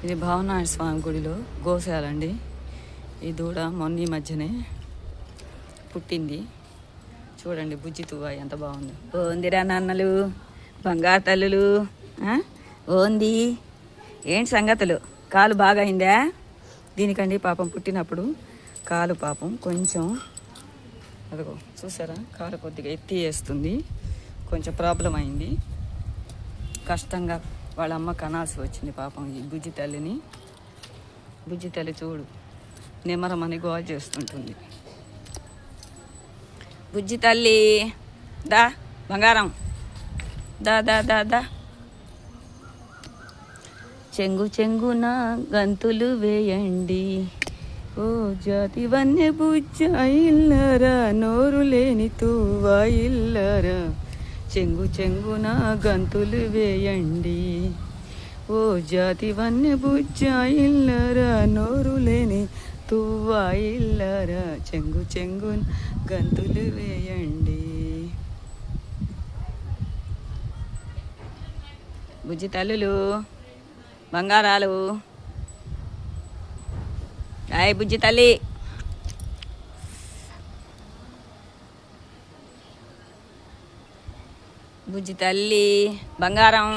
ఇది భావనారాయణ స్వామి గుడిలో గోశాలండి. ఈ దూడ మొన్న మధ్యనే పుట్టింది. చూడండి బుజ్జి తువ్వ ఎంత బాగుంది. ఓందిరా నాన్నలు, బంగారు తల్లులు. ఓంది ఏంటి సంగతులు? కాలు బాగా అయిందా దీనికండి? పాపం పుట్టినప్పుడు కాలు పాపం కొంచెం అదిగో చూసారా, కాలు కొద్దిగా ఎత్తి వేస్తుంది. కొంచెం ప్రాబ్లం అయింది. కష్టంగా వాళ్ళ అమ్మ కనాల్సి వచ్చింది పాపం ఈ బుజ్జి తల్లిని. బుజ్జి తల్లి చూడు నిమ్మరమని గోల్ చేస్తుంటుంది. బుజ్జి తల్లి దా బంగారం, దా దా దా దా. చెంగు చెంగున గంతులు వేయండి ఓ జాతి వన్య బుజ్జ ఇల్లరా, నోరు లేని తువ్వా ఇల్లరా. చెంగు చెంగున గంతులు వేయండి ఓ జాతి వన్య బుజ్జ ఇల్లరా, నోరు లేని తువ్వా ఇల్లరా. చెంగు చెంగున గంతులు వేయండి. బుజ్జి తల్లులు, బంగారాలు. హాయ్ బుజ్జి తల్లి. బుజ్జి తల్లి బంగారం.